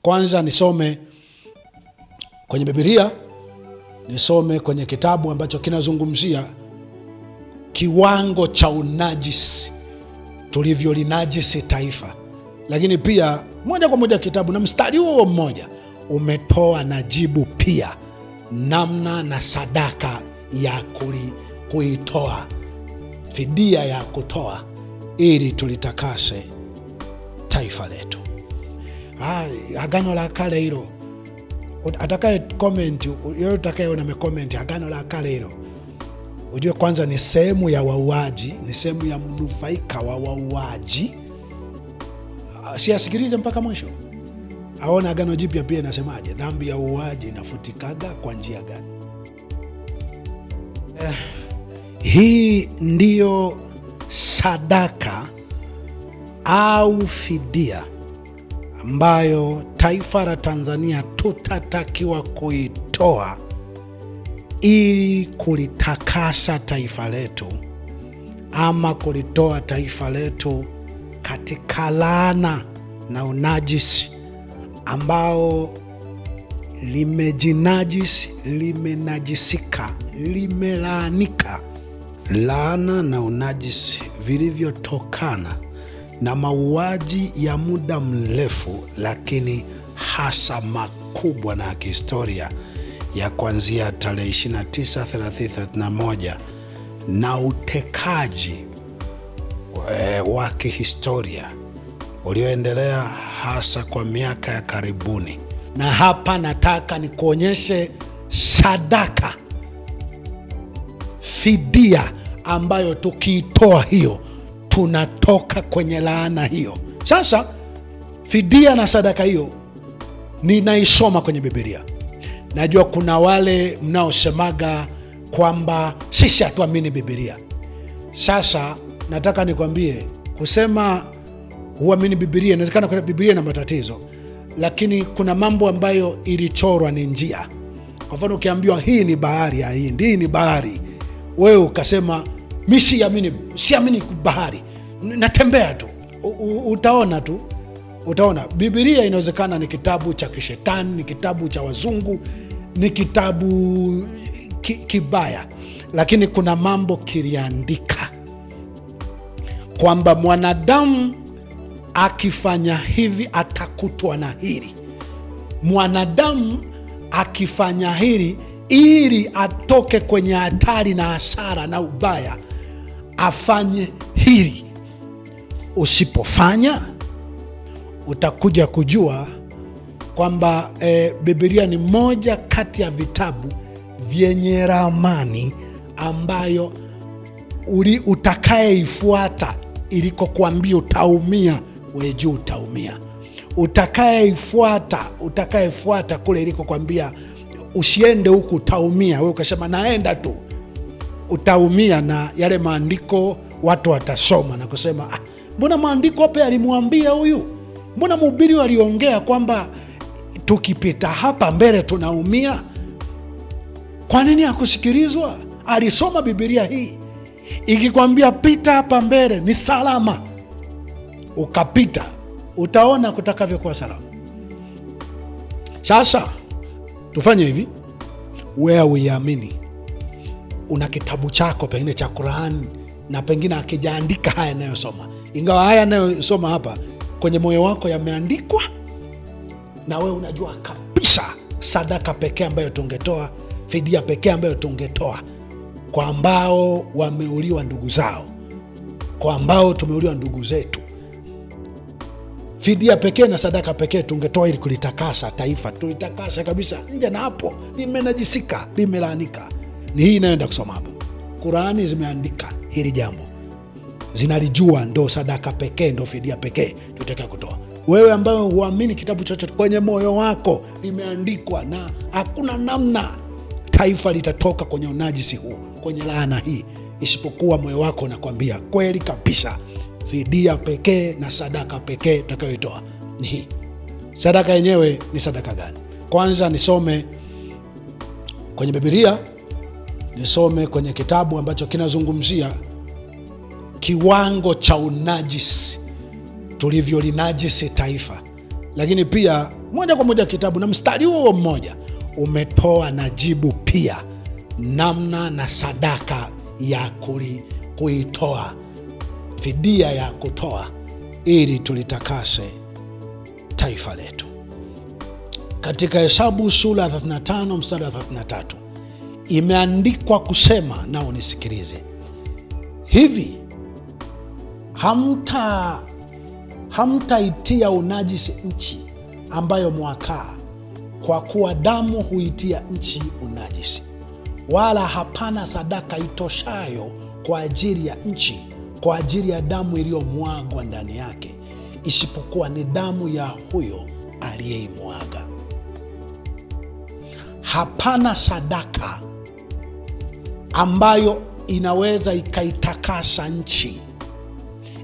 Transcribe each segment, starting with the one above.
Kwanza nisome kwenye Biblia, nisome kwenye kitabu ambacho kinazungumzia kiwango cha unajisi, tulivyolinajisi taifa. Lakini pia moja kwa moja kitabu na mstari huo mmoja umetoa na jibu pia, namna na sadaka ya kuitoa, fidia ya kutoa ili tulitakase taifa letu. Agano la Kale hilo, atakaye comment, yoyote atakayeona amecomment Agano la Kale hilo, ujue kwanza ni sehemu ya wauaji, ni sehemu ya mnufaika wa wauaji. Siasikilize mpaka mwisho, aona Agano Jipya pia inasemaje, dhambi ya uuaji inafutikaga kwa njia gani. Hii ndiyo sadaka au fidia ambayo taifa la Tanzania tutatakiwa kuitoa ili kulitakasa taifa letu, ama kulitoa taifa letu katika laana na unajisi ambao limejinajisi, limenajisika, limelaanika. Laana na unajisi vilivyotokana na mauaji ya muda mrefu, lakini hasa makubwa na kihistoria ya kuanzia tarehe 29, 30, 31 na utekaji wa kihistoria ulioendelea hasa kwa miaka ya karibuni. Na hapa nataka nikuonyeshe sadaka, fidia ambayo tukiitoa hiyo tunatoka kwenye laana hiyo. Sasa fidia na sadaka hiyo ninaisoma kwenye Biblia. Najua kuna wale mnaosemaga kwamba sisi hatuamini Biblia. Sasa nataka nikwambie, kusema huamini Biblia, inawezekana kuna Biblia na matatizo, lakini kuna mambo ambayo ilichorwa ni njia. Kwa mfano, ukiambiwa hii ni bahari ya Hindi, hii ni bahari, wewe ukasema mimi siamini bahari, natembea tu, utaona tu. Utaona Biblia inawezekana ni kitabu cha kishetani, ni kitabu cha wazungu, ni kitabu kibaya, lakini kuna mambo kiliandika kwamba mwanadamu akifanya hivi atakutwa na hili. Mwanadamu akifanya hili ili atoke kwenye hatari na hasara na ubaya, afanye hili. Usipofanya utakuja kujua kwamba Biblia ni moja kati ya vitabu vyenye ramani ambayo utakayeifuata ilikokuambia utaumia, wewe juu utaumia. Utakayefuata kule ilikokuambia usiende huku utaumia, wewe ukasema naenda tu, utaumia. Na yale maandiko watu watasoma na kusema mbona maandiko hapa yalimwambia huyu, mbona mhubiri aliongea kwamba tukipita hapa mbele tunaumia? Kwa nini hakusikilizwa? Alisoma Biblia hii ikikwambia pita hapa mbele ni salama, ukapita, utaona kutakavyokuwa salama. Sasa tufanye hivi, wewe uiamini, una kitabu chako pengine cha Qur'an, na pengine akijaandika haya yanayosoma, ingawa haya yanayosoma hapa kwenye moyo wako yameandikwa, na wewe unajua kabisa sadaka pekee ambayo tungetoa, fidia pekee ambayo tungetoa kwa ambao wameuliwa ndugu zao, kwa ambao tumeuliwa ndugu zetu, fidia pekee na sadaka pekee tungetoa ili kulitakasa taifa, tulitakasa kabisa nje na hapo limenajisika, limelaanika. Ni hii inayoenda kusoma hapa. Qurani zimeandika hili jambo, zinalijua, ndo sadaka pekee, ndo fidia pekee tutaka kutoa. Wewe ambayo huamini kitabu chochote, kwenye moyo wako limeandikwa, na hakuna namna taifa litatoka kwenye unajisi huu, kwenye laana hii, isipokuwa moyo wako unakwambia kweli kabisa, fidia pekee na sadaka pekee tutakayoitoa ni hii. Sadaka yenyewe ni sadaka gani? Kwanza nisome kwenye Biblia, nisome kwenye kitabu ambacho kinazungumzia kiwango cha unajisi, tulivyolinajisi taifa. lakini pia moja kwa moja kitabu na mstari huo mmoja umetoa na jibu pia, namna na sadaka ya kuitoa, fidia ya kutoa ili tulitakase taifa letu. Katika Hesabu sura 35 mstari wa 33 imeandikwa kusema, nao unisikilize, hivi hamtaitia unajisi nchi ambayo mwakaa, kwa kuwa damu huitia nchi unajisi, wala hapana sadaka itoshayo kwa ajili ya nchi kwa ajili ya damu iliyomwagwa ndani yake, isipokuwa ni damu ya huyo aliyeimwaga. Hapana sadaka ambayo inaweza ikaitakasa nchi,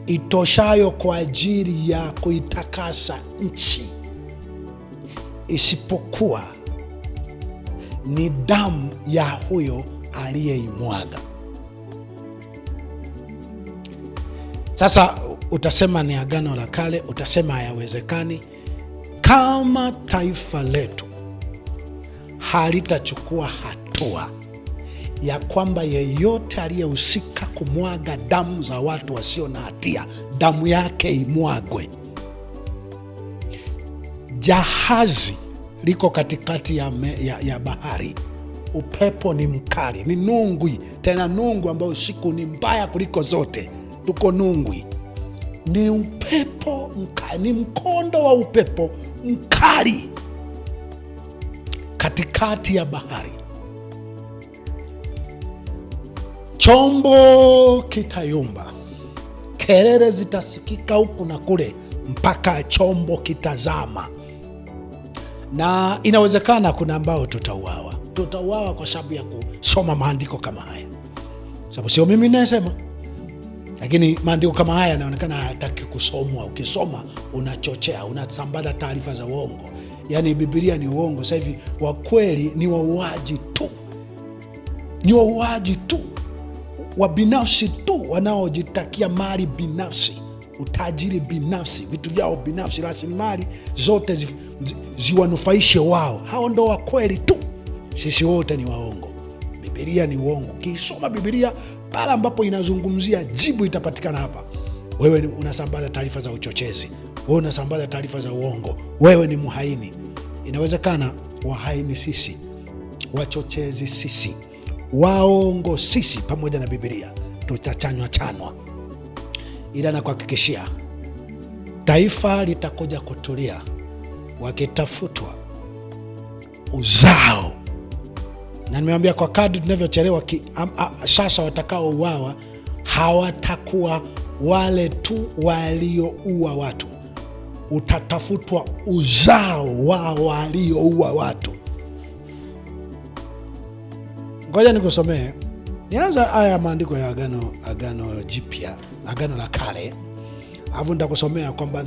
itoshayo kwa ajili ya kuitakasa nchi, isipokuwa ni damu ya huyo aliyeimwaga. Sasa utasema ni Agano la Kale, utasema hayawezekani. Kama taifa letu halitachukua hatua ya kwamba yeyote aliyehusika kumwaga damu za watu wasio na hatia, damu yake imwagwe. Jahazi liko katikati ya bahari, upepo ni mkali, ni nungwi, tena nungu ambayo usiku ni mbaya kuliko zote. Tuko nungwi, ni upepo mkali, ni mkondo wa upepo mkali katikati ya bahari. Chombo kitayumba, kelele zitasikika huku na kule mpaka chombo kitazama. Na inawezekana kuna ambao tutauawa kwa sababu ya kusoma maandiko kama haya, sababu sio mimi nasema, lakini maandiko kama haya yanaonekana hayataki kusomwa. Ukisoma unachochea, unasambaza taarifa za uongo. Yaani Biblia ni uongo. Sasa hivi wa kweli ni wauaji tu, wa binafsi tu, wanaojitakia mali binafsi, utajiri binafsi, vitu vyao binafsi, rasilimali zote ziwanufaishe wao. Hao ndo wa kweli tu. Sisi wote ni waongo. Biblia ni uongo. Ukisoma Biblia pale ambapo inazungumzia jibu itapatikana hapa, wewe unasambaza taarifa za uchochezi, wewe unasambaza taarifa za uongo, wewe ni muhaini. Inawezekana wahaini sisi, wachochezi sisi, waongo sisi, pamoja na Biblia tutachanwa, ila nakuhakikishia taifa litakuja kutulia wakitafutwa uzao. Na nimewambia kwa kadri tunavyochelewa sasa, watakaouawa hawatakuwa wale tu walioua watu, utatafutwa uzao wa walioua watu. Ngoja nikusomee, nianza haya maandiko ya Agano Jipya, Agano la Kale, alafu nitakusomea kwamba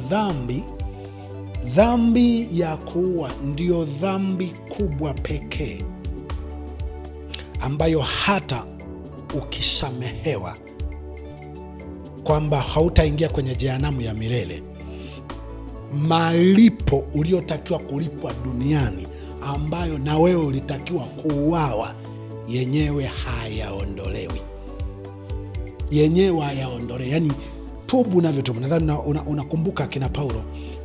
dhambi ya kuua ndio dhambi kubwa pekee ambayo hata ukisamehewa kwamba hautaingia kwenye jehanamu ya milele, malipo uliotakiwa kulipwa duniani ambayo na wewe ulitakiwa kuuawa, yenyewe hayaondolewi. Yani tubu unavyotubu. Nadhani unakumbuka kina Paulo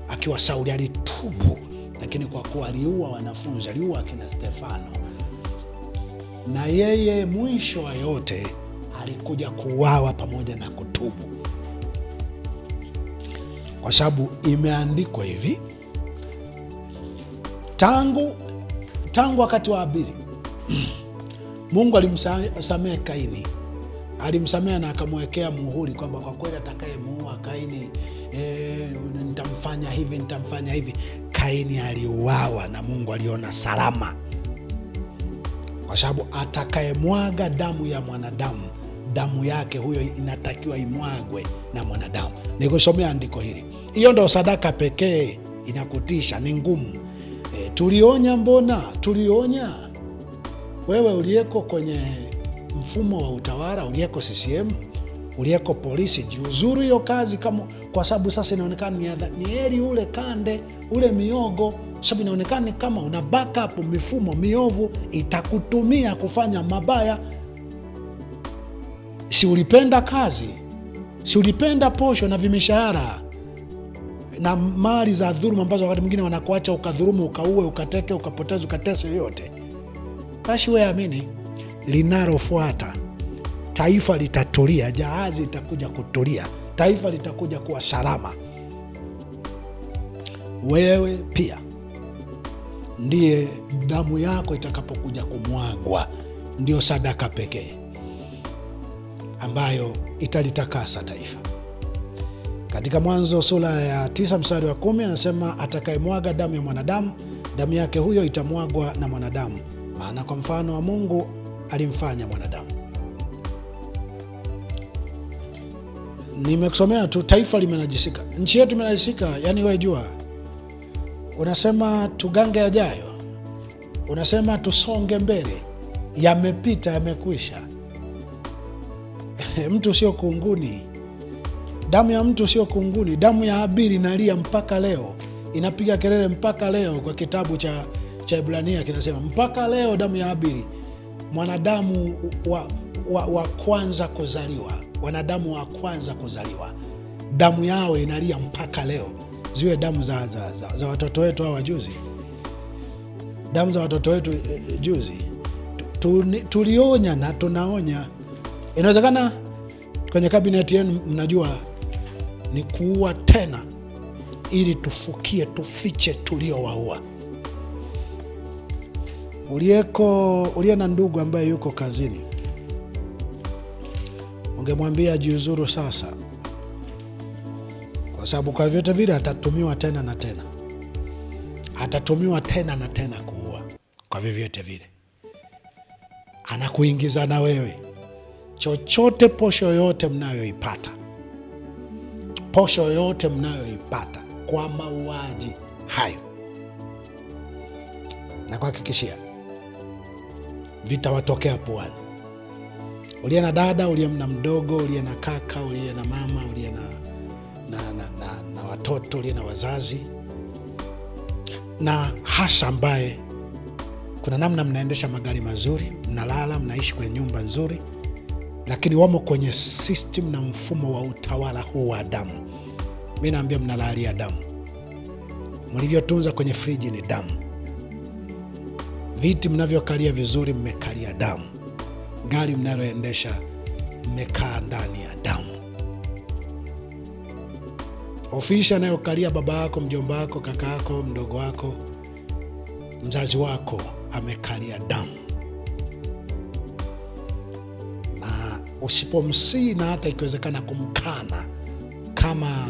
akiwa Sauli alitubu, lakini kwa kuwa aliua wanafunzi, aliua akina Stefano, na yeye mwisho wa yote alikuja kuuawa pamoja na kutubu, kwa sababu imeandikwa hivi, tangu wakati wa Abili Mungu alimsamehe Kaini, alimsamehe na akamwekea muhuri kwamba kwa kweli atakayemuua Kaini nitamfanya hivi. Kaini aliuawa na Mungu aliona salama, kwa sababu atakayemwaga damu ya mwanadamu, damu yake huyo inatakiwa imwagwe na mwanadamu. Nikusomea andiko hili. Hiyo ndo sadaka pekee inakutisha, ni ngumu. Tulionya, mbona tulionya? Wewe uliyeko kwenye mfumo wa utawala, uliyeko CCM, uliyeko polisi, jiuzuru hiyo kazi, kama kwa sababu sasa inaonekana ni heri ule kande ule miogo, sababu inaonekana kama una backup mifumo miovu itakutumia kufanya mabaya. Si ulipenda kazi, si ulipenda posho na vimishahara na mali za dhuluma ambazo wakati mwingine wanakuacha ukadhulumu, ukaue, ukateke, ukapoteza, ukatese yoyote. Basi wewe amini, linalofuata taifa litatulia, jahazi litakuja kutulia, taifa litakuja kuwa salama. Wewe pia ndiye damu yako itakapokuja kumwagwa, ndio sadaka pekee ambayo italitakasa taifa. Katika Mwanzo sura ya 9 mstari wa 10 anasema, atakayemwaga damu ya mwanadamu, damu yake huyo itamwagwa na mwanadamu, maana kwa mfano wa Mungu alimfanya mwanadamu. Nimekusomea tu, taifa limenajisika, nchi yetu imenajisika. Yani wewe jua, unasema tugange yajayo, unasema tusonge mbele, yamepita, yamekwisha. Mtu sio kunguni, damu ya mtu sio kunguni. Damu ya Habili inalia mpaka leo, inapiga kelele mpaka leo. Kwa kitabu cha Ibrania kinasema mpaka leo damu ya Habili, mwanadamu wa kwanza kuzaliwa, wanadamu wa kwanza kuzaliwa, damu yao inalia mpaka leo. Ziwe damu za watoto wetu hawa juzi, damu za watoto wetu juzi. Tulionya na tunaonya. Inawezekana kwenye kabineti yenu mnajua ni kuua tena, ili tufukie, tufiche tuliowaua. Uliye na ndugu ambaye yuko kazini, ungemwambia jiuzuru sasa, kwa sababu kwa vyote vile atatumiwa tena na tena, atatumiwa tena na tena kuua. Kwa vyovyote vile anakuingiza na wewe. Chochote, posho yoyote mnayoipata, posho yoyote mnayoipata kwa mauaji hayo, na kuhakikishia vitawatokea puani. Uliye na dada, uliye na mdogo, uliye na kaka, uliye na mama, uliye na watoto, uliye na wazazi, na hasa ambaye kuna namna mnaendesha magari mazuri, mnalala, mnaishi kwenye nyumba nzuri, lakini wamo kwenye system na mfumo wa utawala huu wa damu. Mimi naambia mnalalia damu. Mlivyotunza kwenye friji ni damu. Viti mnavyokalia vizuri, mmekalia damu. Gari mnaloendesha, mmekaa ndani ya damu. Ofisi anayokalia baba yako, mjomba wako, kaka yako, mdogo wako, mzazi wako, amekalia damu. Na usipomsii na hata ikiwezekana kumkana kama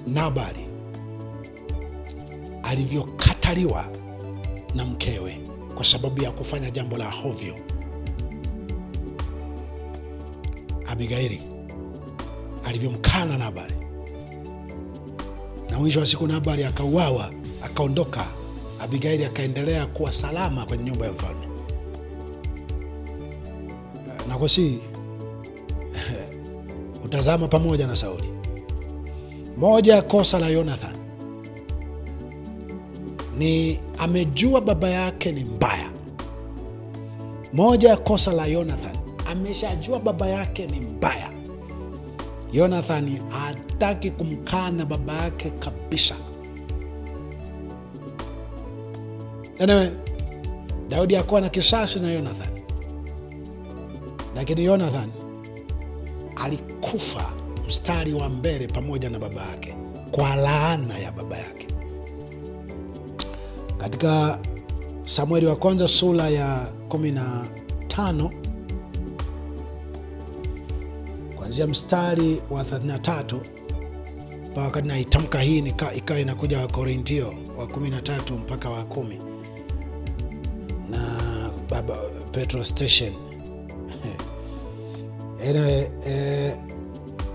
Nabali alivyokataliwa na mkewe kwa sababu ya kufanya jambo la hovyo, Abigaili alivyomkana Nabali, na mwisho wa siku Nabali akauawa, akaondoka. Abigaili akaendelea kuwa salama kwenye nyumba ya mfalme. Na kwa si utazama pamoja na Sauli. Moja ya kosa la Jonathan ni amejua baba yake ni mbaya. Moja ya kosa la Jonathan, ameshajua baba yake ni mbaya. Jonathan hataki kumkana baba yake kabisa. Anyway, Daudi hakuwa na kisasi na Jonathan, lakini Jonathan alikufa mstari wa mbele pamoja na baba yake kwa laana ya baba yake. Katika Samueli wa kwanza sura ya 15 kuanzia mstari wa 33 mpaka wakati naitamka hii ikawa inakuja wa Korintio wa 13 mpaka wa 10 na baba Petro Station.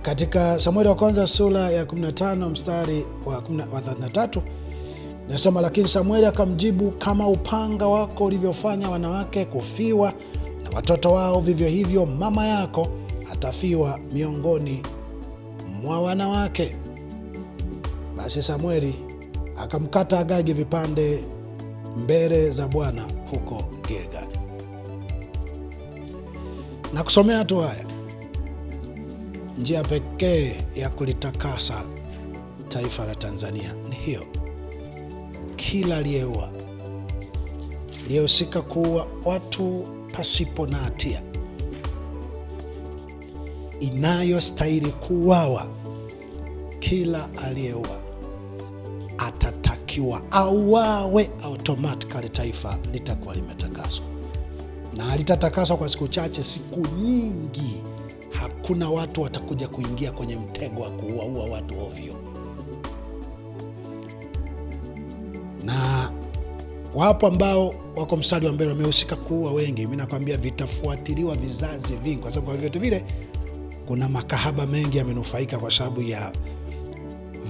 Katika Samueli wa kwanza sura ya 15 mstari wa 33 nasema, lakini Samueli akamjibu, kama upanga wako ulivyofanya wanawake kufiwa na watoto wao vivyo hivyo. Mama yako atafiwa miongoni mwa wanawake. Basi Samueli akamkata Agagi vipande mbele za Bwana huko Gilgal. Na kusomea tu haya, njia pekee ya kulitakasa taifa la Tanzania ni hiyo. Kila aliyeua, aliyehusika kuua watu pasipo na hatia, inayostahili kuuawa, kila aliyeua atatakiwa auawe. Automatically taifa litakuwa limetakaswa, na litatakaswa kwa siku chache, siku nyingi. Hakuna watu watakuja kuingia kwenye mtego wa kuua watu ovyo. Na wapo ambao wako mstari wa mbele wamehusika kuua wengi. Mimi nakwambia vitafuatiliwa vizazi vingi, kwa sababu kwa vyote vile kuna makahaba mengi yamenufaika kwa sababu ya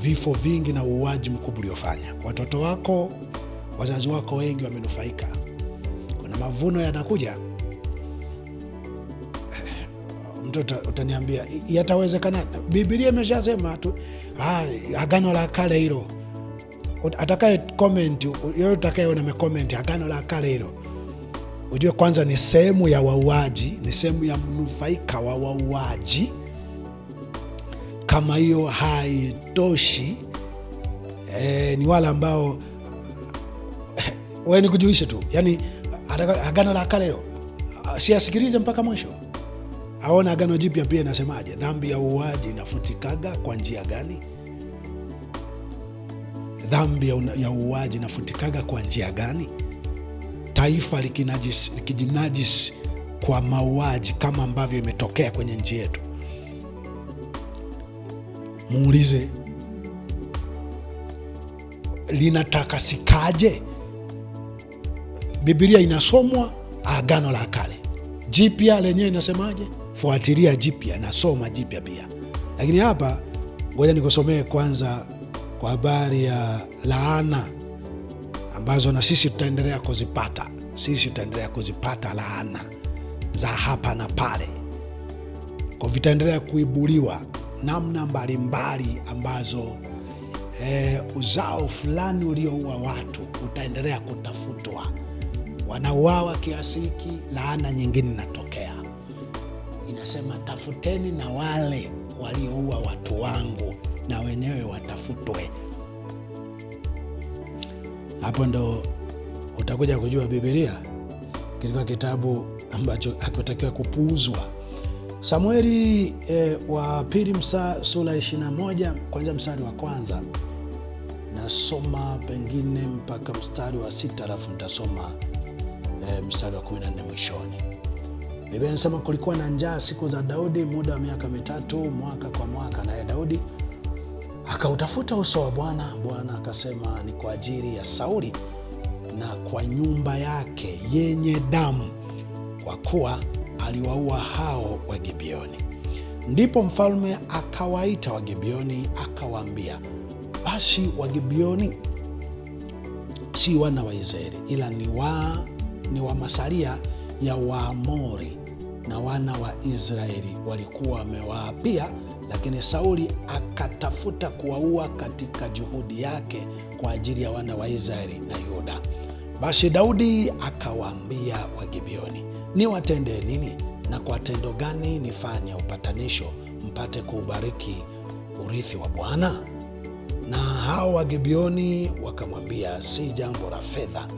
vifo vingi na uuaji mkubwa uliofanya. Watoto wako, wazazi wako wengi wamenufaika. Kuna mavuno yanakuja. Mtu utaniambia yatawezekana? Biblia imeshasema tu, Agano la Kale hilo. Atakaye comment, yeye utakayeona amecomment Agano la Kale hilo, ujue kwanza ni sehemu ya wauaji, ni sehemu ya mnufaika wa wauaji. Kama hiyo haitoshi, ni wale ambao wewe ni kujuisha tu, yani Agano la Kale hilo siasikilize mpaka mwisho, aona Agano Jipya pia inasemaje. Dhambi ya uuaji inafutikaga kwa njia gani? Dhambi ya uuaji inafutikaga kwa njia gani? Taifa likijinajisi kwa mauaji kama ambavyo imetokea kwenye nchi yetu, muulize linatakasikaje? Biblia inasomwa, Agano la Kale. Jipya lenyewe inasemaje? Fuatilia Jipya, nasoma Jipya pia. Lakini hapa ngoja nikusomee kwanza kwa habari ya laana ambazo na sisi tutaendelea kuzipata. Sisi tutaendelea kuzipata laana za hapa na pale, kwa vitaendelea kuibuliwa namna mbalimbali ambazo uzao fulani ulioua watu utaendelea kutafutwa. Wanauawa kiasi hiki, laana nyingine inatokea, inasema tafuteni na wale walioua watu wangu na wenyewe watafutwe. Hapo ndo utakuja kujua Biblia kilikuwa kitabu ambacho hakutakiwa kupuuzwa. Samueli wa pili sura 21 kwanza mstari wa kwanza, nasoma pengine mpaka mstari wa 6, alafu nitasoma mstari wa 14 mwishoni. Biblia inasema kulikuwa na njaa siku za Daudi muda wa miaka 3 mwaka kwa mwaka, naye Daudi akautafuta uso wa Bwana. Bwana akasema, ni kwa ajili ya Sauli na kwa nyumba yake yenye damu, kwa kuwa aliwaua hao Wagibeoni. Ndipo mfalme akawaita Wagibeoni akawaambia, basi Wagibeoni si wana wa Israeli, ila ni wa masalia ya Waamori, na wana wa Israeli walikuwa wamewaapia, lakini Sauli akatafuta kuwaua katika juhudi yake kwa ajili ya wana wa Israeli na Yuda. Basi Daudi akawaambia Wagibeoni, niwatendee nini na kwa tendo gani nifanye upatanisho mpate kuubariki urithi wa Bwana? Na hao Wagibeoni wakamwambia, si jambo la fedha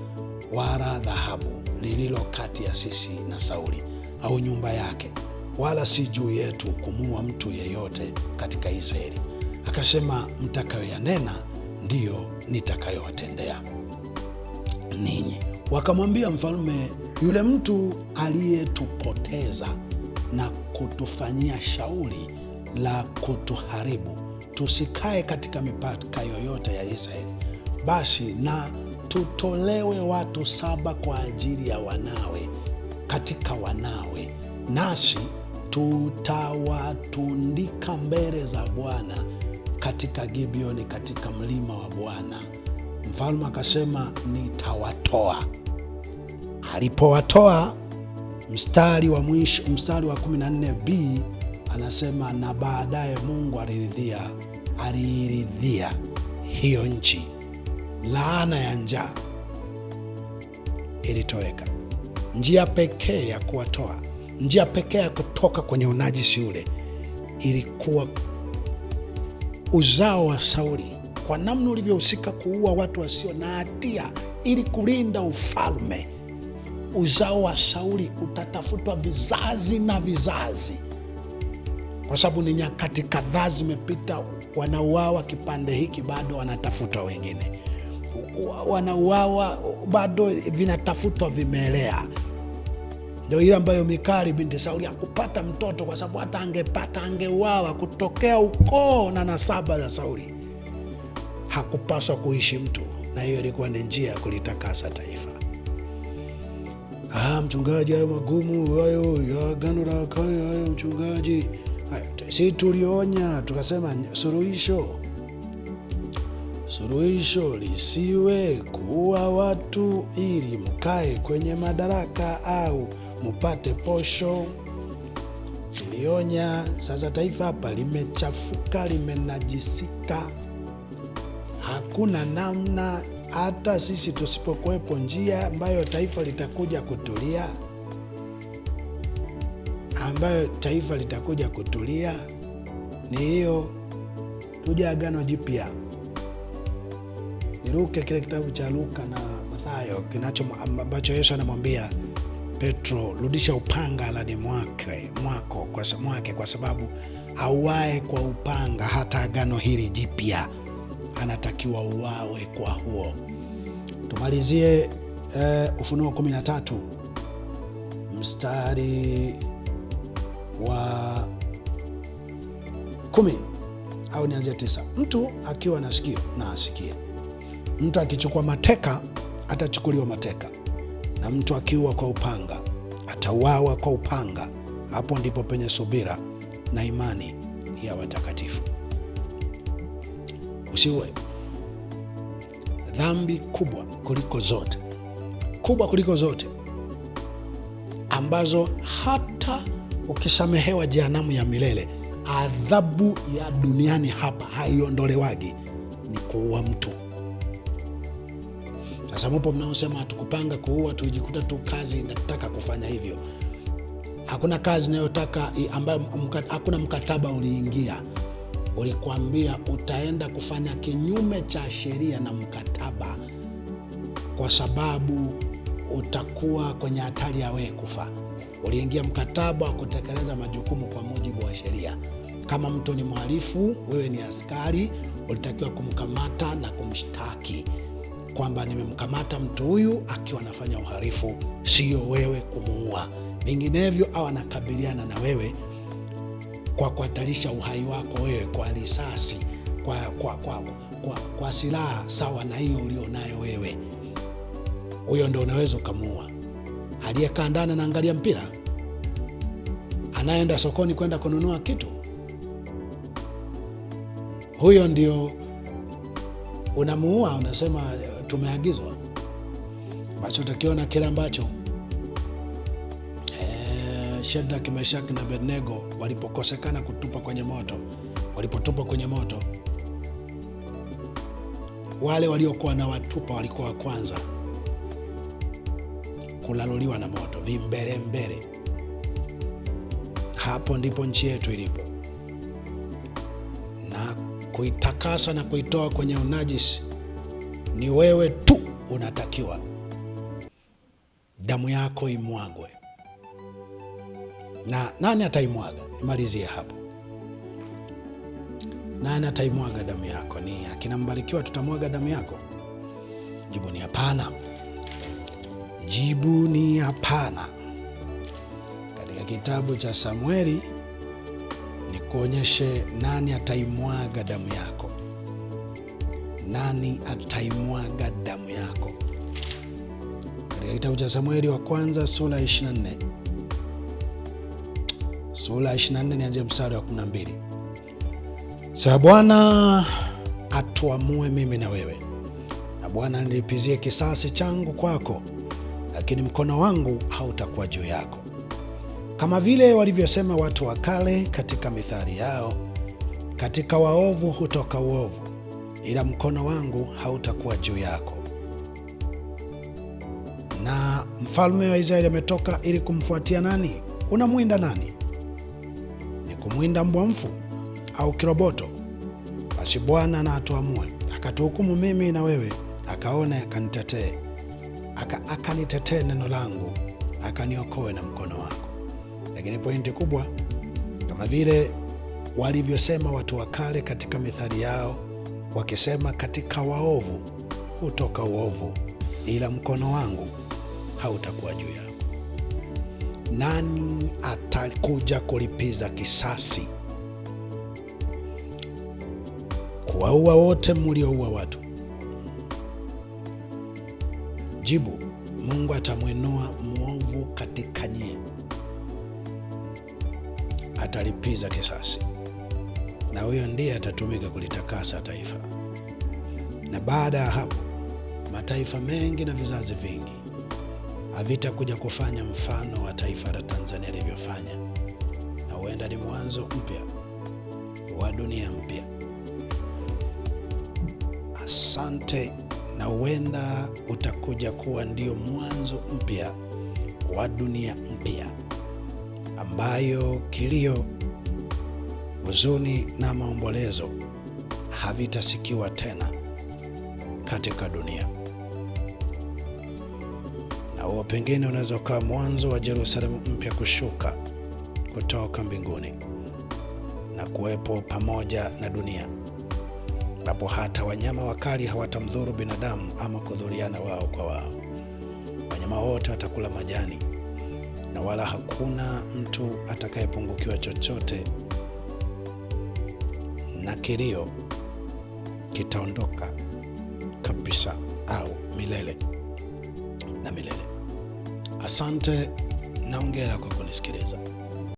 wala dhahabu lililo kati ya sisi na Sauli au nyumba yake, wala si juu yetu kumua mtu yeyote katika Israeli. Akasema, mtakayoyanena ndiyo nitakayowatendea ninyi. Wakamwambia mfalme, yule mtu aliyetupoteza na kutufanyia shauri la kutuharibu, tusikae katika mipaka yoyote ya Israeli, basi na tutolewe watu 7 kwa ajili ya wanawe katika wanawe, nasi tutawatundika mbele za Bwana katika Gibeoni, katika mlima wa Bwana. Mfalme akasema, nitawatoa. Alipowatoa mstari wa mwisho, mstari wa 14b anasema, na baadaye Mungu aliiridhia hiyo nchi, laana ya njaa ilitoweka. Njia pekee ya kuwatoa, njia pekee ya kutoka kwenye unajisi ule ilikuwa uzao wa Sauli, kwa namna ulivyohusika kuua watu wasio na hatia ili kulinda ufalme. Uzao wa Sauli utatafutwa vizazi na vizazi, kwa sababu ni nyakati kadhaa zimepita, wanauawa kipande hiki, bado wanatafutwa wengine, wanauawa bado vinatafutwa vimelea. Ndio ile ambayo Mikali binti Sauli hakupata mtoto, kwa sababu hata angepata angeuawa kutokea ukoo na nasaba za Sauli. Hakupaswa kuishi mtu, na hiyo ilikuwa ni njia ya kulitakasa taifa. Mchungaji, hayo magumu hayo ya Agano la Kale hayo mchungaji, si tulionya tukasema suluhisho lisiwe kuua watu ili mkae kwenye madaraka au mupate posho. Tulionya. Sasa taifa hapa limechafuka, limenajisika, hakuna namna. Hata sisi tusipokuwepo, njia ambayo taifa litakuja kutulia ni hiyo. Tuje Agano Jipya, niruke kile kitabu cha Luka na Mathayo ambacho Yesu anamwambia Petro, rudisha upanga alani mwake, kwa sababu auae kwa upanga hata Agano hili Jipya anatakiwa uwawe kwa huo. Tumalizie Ufunuo 13 mstari wa 10 au nianzie 9. Mtu akiwa na sikio na asikie. Mtu akichukua mateka atachukuliwa mateka, na mtu akiua kwa upanga atauawa kwa upanga. Hapo ndipo penye subira na imani ya watakatifu. Usiue. Dhambi kubwa kuliko zote ambazo hata ukisamehewa jehanamu ya milele, adhabu ya duniani hapa haiondolewagi, ni kuua mtu. Sasa mupo mnaosema hatukupanga kuua, tujikuta tu kazi inataka kufanya hivyo. Hakuna kazi inayotaka ambayo hakuna mkataba uliingia ulikwambia utaenda kufanya kinyume cha sheria na mkataba, kwa sababu utakuwa kwenye hatari ya wewe kufa. Uliingia mkataba wa kutekeleza majukumu kwa mujibu wa sheria. Kama mtu ni mhalifu, wewe ni askari, ulitakiwa kumkamata na kumshtaki kwamba nimemkamata mtu huyu akiwa anafanya uhalifu, sio wewe kumuua. Vinginevyo au anakabiliana na wewe kwa kuhatarisha uhai wako wewe kwa risasi, kwa silaha sawa na hiyo ulionayo wewe. Huyo ndio unaweza ukamuua. Aliyekaa ndani anaangalia mpira, anaenda sokoni kwenda kununua kitu, huyo ndio unamuua. Unasema tumeagizwa. Bacho utakiona kile ambacho Shadraka, Meshaki na Abednego walipokosekana kutupa kwenye moto, walipotupwa kwenye moto, wale waliokuwa na watupa walikuwa wa kwanza kulaluliwa na moto, vimbelembele. Hapo ndipo nchi yetu ilipo, na kuitakasa na kuitoa kwenye unajisi ni wewe tu. Unatakiwa damu yako imwagwe. Na nani ataimwaga? Nimalizie hapo. Nani ataimwaga damu yako? Ni akina Mbarikiwa tutamwaga damu yako? Jibu ni hapana. Jibu ni hapana. Katika kitabu cha Samueli ni kuonyeshe nani ataimwaga damu yako. Nani ataimwaga damu yako? Katika kitabu cha Samueli wa kwanza sura 24. Sura 24 nianzia mstari wa 12. Sasa Bwana atuamue mimi na wewe, na Bwana nilipizie kisasi changu kwako, lakini mkono wangu hautakuwa juu yako. Kama vile walivyosema watu wa kale katika mithali yao, katika waovu hutoka uovu, ila mkono wangu hautakuwa juu yako. Na mfalme wa Israeli ametoka ili kumfuatia nani? Unamwinda nani? Ni kumwinda mbwa mfu au kiroboto? Basi Bwana na atuamue, akatuhukumu mimi na wewe, akaone, akanitetee, akanitetee neno langu, akaniokoe na mkono wako. Lakini pointi kubwa, kama vile walivyosema watu wa kale katika mithali yao, wakisema katika waovu hutoka uovu, ila mkono wangu hautakuwa juu yako. Nani atakuja kulipiza kisasi, kuwaua wote mlioua watu? Jibu, Mungu atamwinua mwovu katika nyie, atalipiza kisasi, na huyo ndiye atatumika kulitakasa taifa. Na baada ya hapo, mataifa mengi na vizazi vingi havitakuja kufanya mfano wa taifa la Tanzania lilivyofanya, na huenda ni mwanzo mpya wa dunia mpya. Asante, na huenda utakuja kuwa ndio mwanzo mpya wa dunia mpya ambayo kilio, huzuni na maombolezo havitasikiwa tena katika dunia. Na huo pengine unaweza ukawa mwanzo wa Yerusalemu mpya kushuka kutoka mbinguni na kuwepo pamoja na dunia, ambapo hata wanyama wakali hawatamdhuru binadamu ama kudhuriana wao kwa wao. Wanyama wote watakula majani, na wala hakuna mtu atakayepungukiwa chochote, na kilio kitaondoka kabisa au milele na milele. Asante na hongera kwa kunisikiliza.